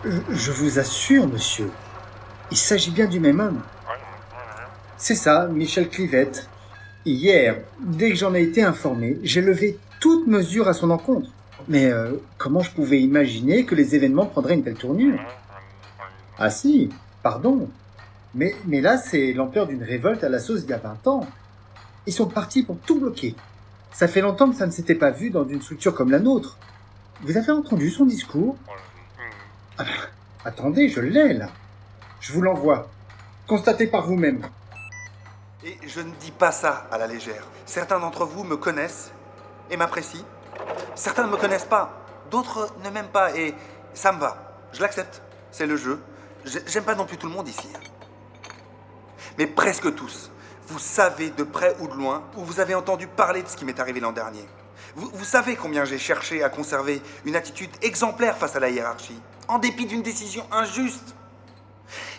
Je vous assure, monsieur, il s'agit bien du même homme. C'est ça, Michel Clivette. Hier, dès que j'en ai été informé, j'ai levé toute mesure à son encontre. Mais comment je pouvais imaginer que les événements prendraient une telle tournure? Ah si, pardon. Mais là, c'est l'ampleur d'une révolte à la sauce d'il y a 20 ans. Ils sont partis pour tout bloquer. Ça fait longtemps que ça ne s'était pas vu dans une structure comme la nôtre. Vous avez entendu son discours? Ah ben, attendez, je l'ai là. Je vous l'envoie. Constatez par vous-même. Et je ne dis pas ça à la légère. Certains d'entre vous me connaissent et m'apprécient. Certains ne me connaissent pas. D'autres ne m'aiment pas et ça me va. Je l'accepte. C'est le jeu. J'aime pas non plus tout le monde ici. Mais presque tous. Vous savez de près ou de loin, ou vous avez entendu parler de ce qui m'est arrivé l'an dernier. Vous savez combien j'ai cherché à conserver une attitude exemplaire face à la hiérarchie, en dépit d'une décision injuste.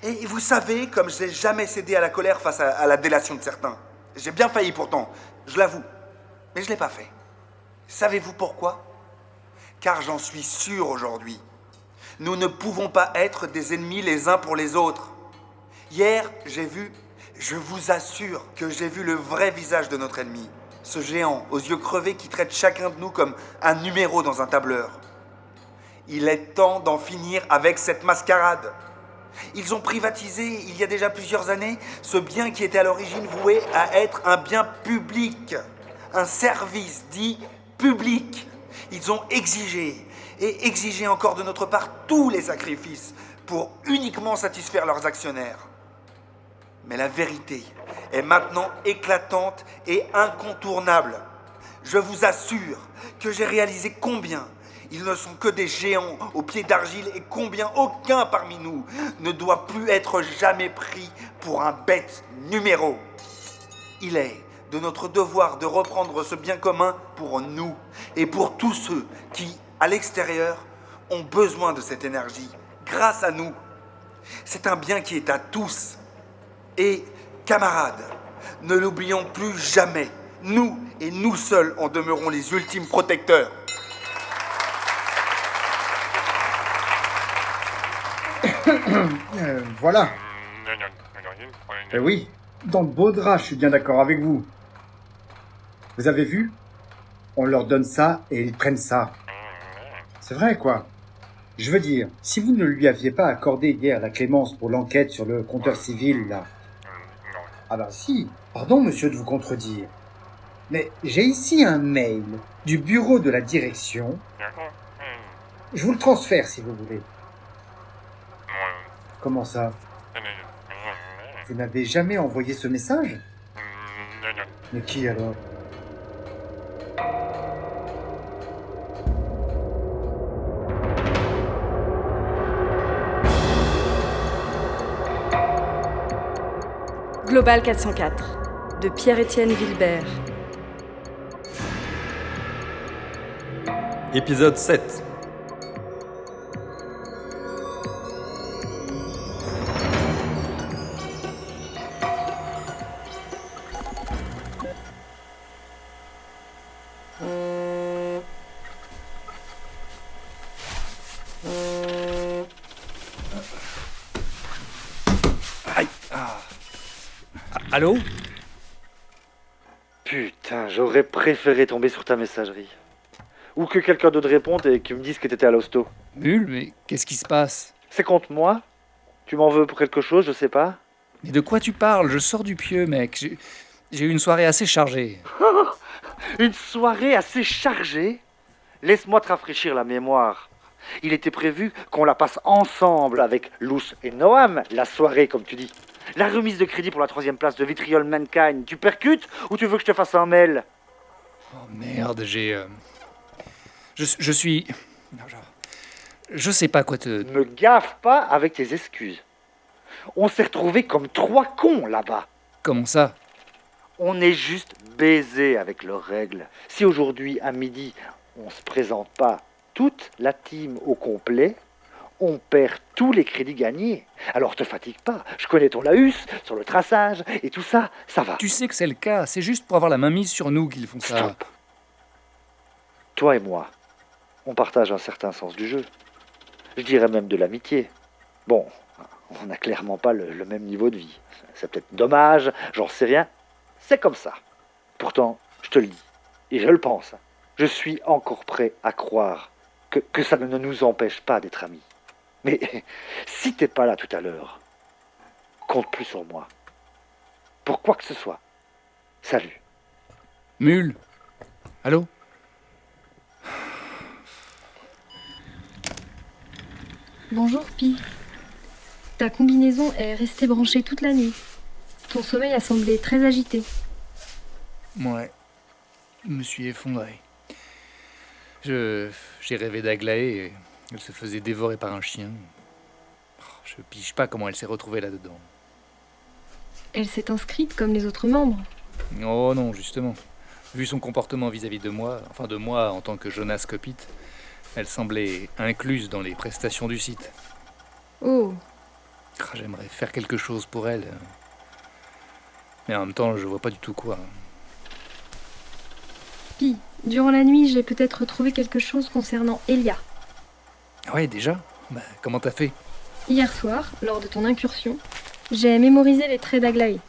Et vous savez comme je n'ai jamais cédé à la colère face à la délation de certains. J'ai bien failli pourtant, je l'avoue, mais je ne l'ai pas fait. Savez-vous pourquoi? Car j'en suis sûr aujourd'hui. Nous ne pouvons pas être des ennemis les uns pour les autres. Hier, je vous assure que j'ai vu le vrai visage de notre ennemi. Ce géant aux yeux crevés qui traite chacun de nous comme un numéro dans un tableur. Il est temps d'en finir avec cette mascarade. Ils ont privatisé, il y a déjà plusieurs années, ce bien qui était à l'origine voué à être un bien public. Un service dit public. Ils ont exigé, et exigé encore de notre part tous les sacrifices pour uniquement satisfaire leurs actionnaires. Mais la vérité est maintenant éclatante et incontournable. Je vous assure que j'ai réalisé combien ils ne sont que des géants aux pieds d'argile et combien aucun parmi nous ne doit plus être jamais pris pour un bête numéro. Il est de notre devoir de reprendre ce bien commun pour nous et pour tous ceux qui, à l'extérieur, ont besoin de cette énergie, grâce à nous. C'est un bien qui est à tous. Et, camarades, ne l'oublions plus jamais. Nous et nous seuls en demeurons les ultimes protecteurs. Voilà. Oui, dans le beau drap, je suis bien d'accord avec vous. Vous avez vu? On leur donne ça et ils prennent ça. C'est vrai, quoi. Je veux dire, si vous ne lui aviez pas accordé hier la clémence pour l'enquête sur le compteur civil, là... Ah ben si, pardon monsieur de vous contredire. Mais j'ai ici un mail du bureau de la direction. Je vous le transfère si vous voulez. Comment ça? Vous n'avez jamais envoyé ce message? Mais qui alors? Global 404, de Pierre-Étienne Wilbert. Épisode 7. Allô? Putain, j'aurais préféré tomber sur ta messagerie. Ou que quelqu'un d'autre réponde et qu'il me dise que t'étais à l'hosto. Bulle, mais qu'est-ce qui se passe? C'est contre moi? Tu m'en veux pour quelque chose, je sais pas? Mais de quoi tu parles? Je sors du pieu, mec. J'ai eu une soirée assez chargée. Une soirée assez chargée? Laisse-moi te rafraîchir la mémoire. Il était prévu qu'on la passe ensemble avec Luce et Noam, la soirée comme tu dis. La remise de crédit pour la 3e place de Vitriol Mankind. Tu percutes ou tu veux que je te fasse un mail? Oh merde, Je suis... Je sais pas quoi te... Me gaffe pas avec tes excuses. On s'est retrouvés comme 3 cons là-bas. Comment ça? On est juste baisés avec leurs règles. Si aujourd'hui, à midi, on se présente pas toute la team au complet, on perd tous les crédits gagnés. Alors te fatigue pas, je connais ton laus sur le traçage et tout ça, ça va. Tu sais que c'est le cas, c'est juste pour avoir la main mise sur nous qu'ils font ça. Stop. Toi et moi, on partage un certain sens du jeu. Je dirais même de l'amitié. Bon, on n'a clairement pas le même niveau de vie. C'est peut-être dommage, j'en sais rien. C'est comme ça. Pourtant, je te le dis, et je le pense, je suis encore prêt à croire que ça ne nous empêche pas d'être amis. Mais si t'es pas là tout à l'heure, compte plus sur moi. Pour quoi que ce soit. Salut. Mule. Allô? Bonjour Pi. Ta combinaison est restée branchée toute la nuit. Ton sommeil a semblé très agité. Ouais. Je me suis effondré. J'ai rêvé d'Aglaé et elle se faisait dévorer par un chien. Je pige pas comment elle s'est retrouvée là-dedans. Elle s'est inscrite comme les autres membres. Oh non, justement. Vu son comportement vis-à-vis de moi, enfin de moi en tant que Jonas Copit, elle semblait incluse dans les prestations du site. Oh, J'aimerais faire quelque chose pour elle. Mais en même temps, je vois pas du tout quoi. Pi, durant la nuit, j'ai peut-être trouvé quelque chose concernant Elia. Ouais, déjà? Bah, comment t'as fait? Hier soir, lors de ton incursion, j'ai mémorisé les traits d'Aglaé.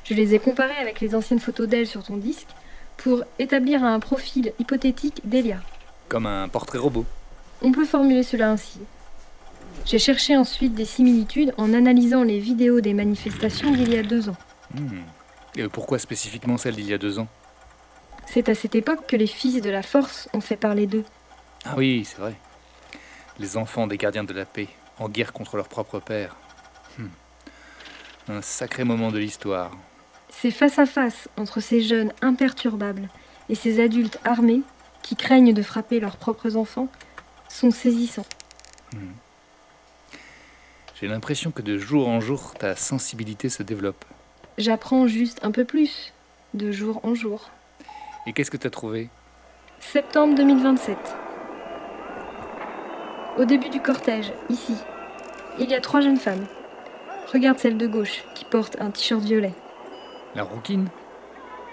Je les ai comparés avec les anciennes photos d'elle sur ton disque pour établir un profil hypothétique d'Elia. Comme un portrait robot. On peut formuler cela ainsi. J'ai cherché ensuite des similitudes en analysant les vidéos des manifestations d'il y a 2 ans. Et pourquoi spécifiquement celle d'il y a 2 ans? C'est à cette époque que les fils de la force ont fait parler d'eux. Ah oui, c'est vrai. Les enfants des gardiens de la paix, en guerre contre leur propre père. Un sacré moment de l'histoire. C'est face à face entre ces jeunes imperturbables et ces adultes armés qui craignent de frapper leurs propres enfants sont saisissants. J'ai l'impression que de jour en jour, ta sensibilité se développe. J'apprends juste un peu plus, de jour en jour. Et qu'est-ce que t'as trouvé? Septembre 2027. Au début du cortège, ici, il y a 3 jeunes femmes. Regarde celle de gauche, qui porte un t-shirt violet. La rouquine?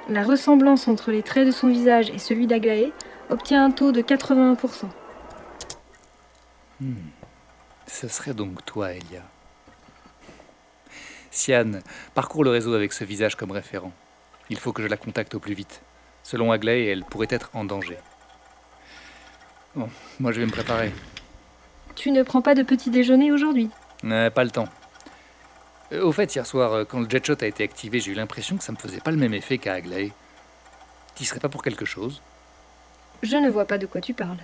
La ressemblance entre les traits de son visage et celui d'Aglaé obtient un taux de 81%. Ce serait donc toi, Elia. Sian, parcours le réseau avec ce visage comme référent. Il faut que je la contacte au plus vite. Selon Aglaé, elle pourrait être en danger. Bon, moi je vais me préparer. Tu ne prends pas de petit déjeuner aujourd'hui? Pas le temps. Au fait, hier soir, quand le jetshot a été activé, j'ai eu l'impression que ça me faisait pas le même effet qu'à Aglaé. T'y serais pas pour quelque chose? Je ne vois pas de quoi tu parles.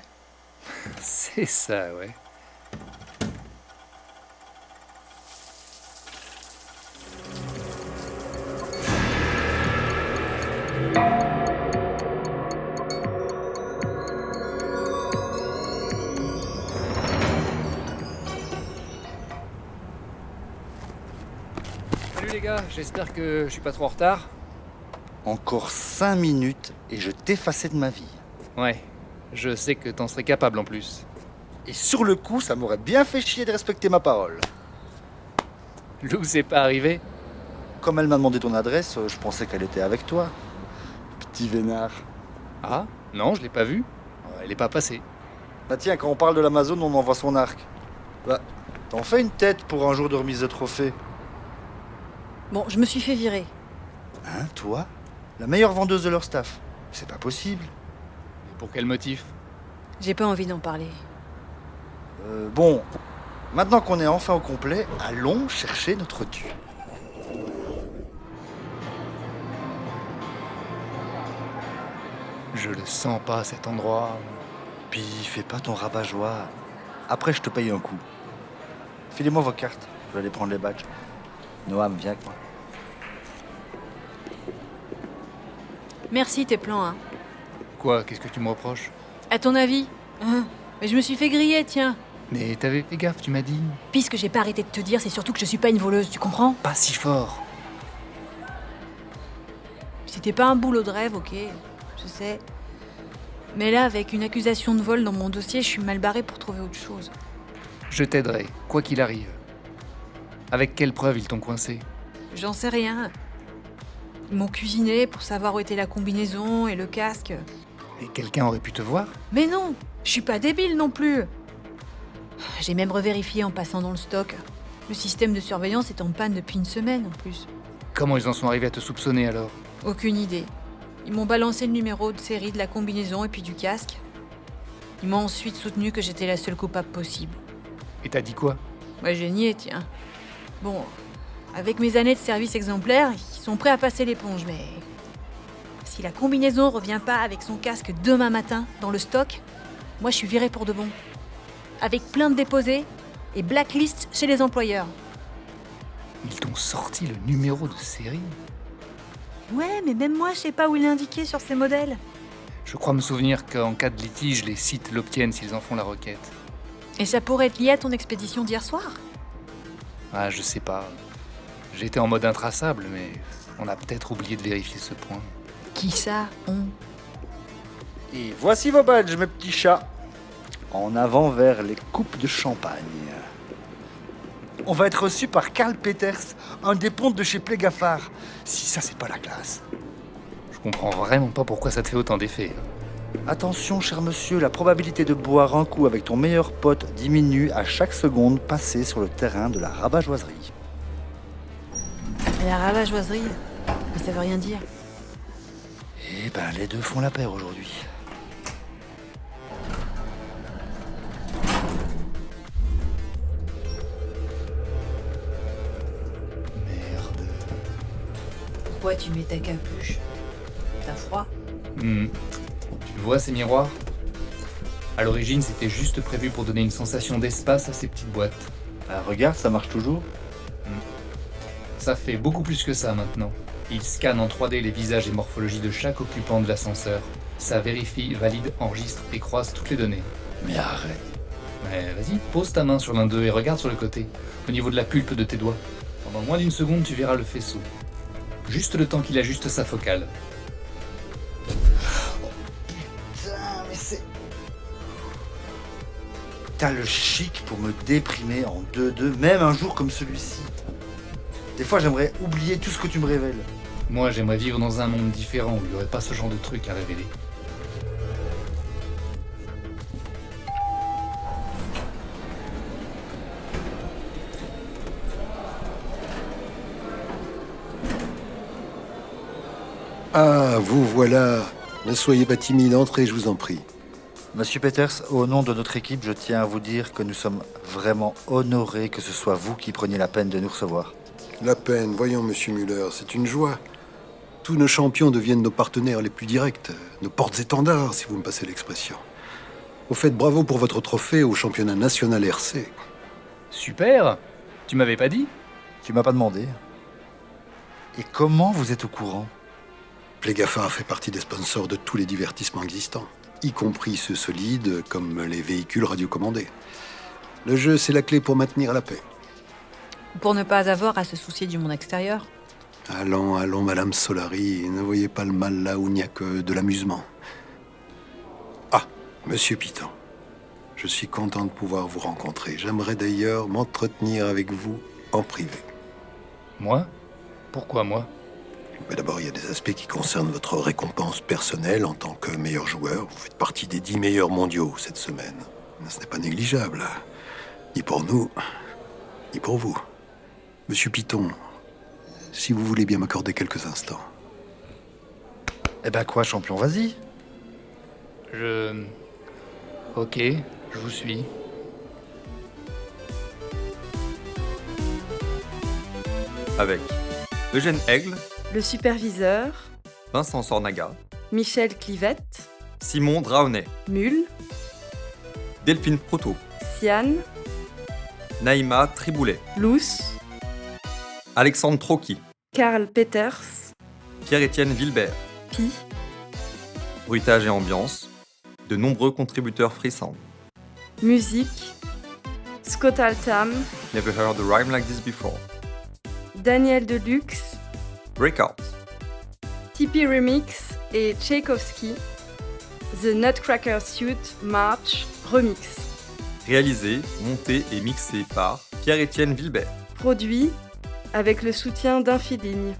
C'est ça, ouais. Salut les gars, j'espère que je suis pas trop en retard. Encore 5 minutes et je t'effaçais de ma vie. Ouais, je sais que t'en serais capable en plus. Et sur le coup, ça m'aurait bien fait chier de respecter ma parole. Lou, c'est pas arrivé? Comme elle m'a demandé ton adresse, je pensais qu'elle était avec toi. Petit vénard. Ah, non, je l'ai pas vue. Elle est pas passée. Bah tiens, quand on parle de l'Amazon, on envoie son arc. Bah, t'en fais une tête pour un jour de remise de trophée. Bon, je me suis fait virer. Hein, toi? La meilleure vendeuse de leur staff. C'est pas possible. Et pour quel motif? J'ai pas envie d'en parler. Bon, maintenant qu'on est enfin au complet, allons chercher notre dû. Je le sens pas, cet endroit. Puis fais pas ton rabat-joie. Après, je te paye un coup. Filez-moi vos cartes. Je vais aller prendre les badges. Noam, viens avec moi. Merci tes plans, hein. Quoi, qu'est-ce que tu me reproches? À ton avis? Hein? Mais je me suis fait griller, tiens. Mais t'avais fait gaffe, tu m'as dit. Puis ce que j'ai pas arrêté de te dire, c'est surtout que je suis pas une voleuse, tu comprends? Pas si fort. C'était pas un boulot de rêve, ok, je sais. Mais là, avec une accusation de vol dans mon dossier, je suis mal barrée pour trouver autre chose. Je t'aiderai, quoi qu'il arrive. Avec quelle preuve ils t'ont coincé? J'en sais rien. Ils m'ont cuisiné pour savoir où était la combinaison et le casque. Et quelqu'un aurait pu te voir? Mais non, je suis pas débile non plus. J'ai même revérifié en passant dans le stock. Le système de surveillance est en panne depuis une semaine en plus. Comment ils en sont arrivés à te soupçonner alors? Aucune idée. Ils m'ont balancé le numéro de série de la combinaison et puis du casque. Ils m'ont ensuite soutenu que j'étais la seule coupable possible. Et t'as dit quoi? Ouais, j'ai nié, tiens. Bon, avec mes années de service exemplaire, ils sont prêts à passer l'éponge, mais... Si la combinaison revient pas avec son casque demain matin dans le stock, moi je suis virée pour de bon. Avec plainte déposée et blacklist chez les employeurs. Ils t'ont sorti le numéro de série? Ouais, mais même moi je sais pas où il est indiqué sur ces modèles. Je crois me souvenir qu'en cas de litige, les sites l'obtiennent s'ils en font la requête. Et ça pourrait être lié à ton expédition d'hier soir? Ah, je sais pas. J'étais en mode intraçable, mais on a peut-être oublié de vérifier ce point. Qui ça, on? Et voici vos badges, mes petits chats. En avant vers les coupes de champagne. On va être reçu par Karl Peters, un des pontes de chez Plégaphare. Si ça, c'est pas la classe. Je comprends vraiment pas pourquoi ça te fait autant d'effet. Attention, cher monsieur, la probabilité de boire un coup avec ton meilleur pote diminue à chaque seconde passée sur le terrain de la rabat-joiserie. La rabat-joiserie? Mais ça veut rien dire. Eh ben, les deux font la paire aujourd'hui. Merde. Pourquoi tu mets ta capuche? T'as froid? Tu vois ces miroirs? À l'origine, c'était juste prévu pour donner une sensation d'espace à ces petites boîtes. Ah, regarde, ça marche toujours. Ça fait beaucoup plus que ça maintenant. Il scanne en 3D les visages et morphologies de chaque occupant de l'ascenseur. Ça vérifie, valide, enregistre et croise toutes les données. Mais arrête. Ouais, vas-y, pose ta main sur l'un d'eux et regarde sur le côté, au niveau de la pulpe de tes doigts. Pendant moins d'une seconde, tu verras le faisceau. Juste le temps qu'il ajuste sa focale. Putain, mais c'est... T'as le chic pour me déprimer en 2-2, même un jour comme celui-ci. Des fois, j'aimerais oublier tout ce que tu me révèles. Moi, j'aimerais vivre dans un monde différent où il n'y aurait pas ce genre de trucs à révéler. Ah, vous voilà. Ne soyez pas timide, entrez, je vous en prie. Monsieur Peters, au nom de notre équipe, je tiens à vous dire que nous sommes vraiment honorés que ce soit vous qui preniez la peine de nous recevoir. La peine, voyons, monsieur Müller, c'est une joie. Tous nos champions deviennent nos partenaires les plus directs, nos portes-étendards, si vous me passez l'expression. Au fait, bravo pour votre trophée au championnat national RC. Super! Tu m'avais pas dit? Tu m'as pas demandé. Et comment vous êtes au courant? Plégaphare fait partie des sponsors de tous les divertissements existants, y compris ceux solides comme les véhicules radiocommandés. Le jeu, c'est la clé pour maintenir la paix. Pour ne pas avoir à se soucier du monde extérieur. Allons, allons, Madame Solari, ne voyez pas le mal là où il n'y a que de l'amusement. Ah, Monsieur Piton, je suis content de pouvoir vous rencontrer. J'aimerais d'ailleurs m'entretenir avec vous en privé. Moi? Pourquoi moi? Mais d'abord, il y a des aspects qui concernent votre récompense personnelle en tant que meilleur joueur. Vous faites partie des 10 meilleurs mondiaux cette semaine. Ce n'est pas négligeable, ni pour nous, ni pour vous. Monsieur Piton, si vous voulez bien m'accorder quelques instants. Eh ben quoi, champion, vas-y. Ok, je vous suis. Avec Eugène Aigle, Le superviseur, Vincent Sornaga, Michel Clivette, Simon Draonet, Mule, Delphine Proto, Sian, Naïma Triboulet, Luce, Alexandre Trocky, Karl Peters, Pierre-Étienne Vilbert, Pi, bruitage et ambiance, de nombreux contributeurs frissants. musique, Scott Altham, Never heard a rhyme like this before. Daniel Deluxe, Breakout. Tipeee Remix et Tchaïkovski, The Nutcracker Suit March Remix. Réalisé, monté et mixé par Pierre-Étienne Vilbert. Produit avec le soutien d'Infiligne.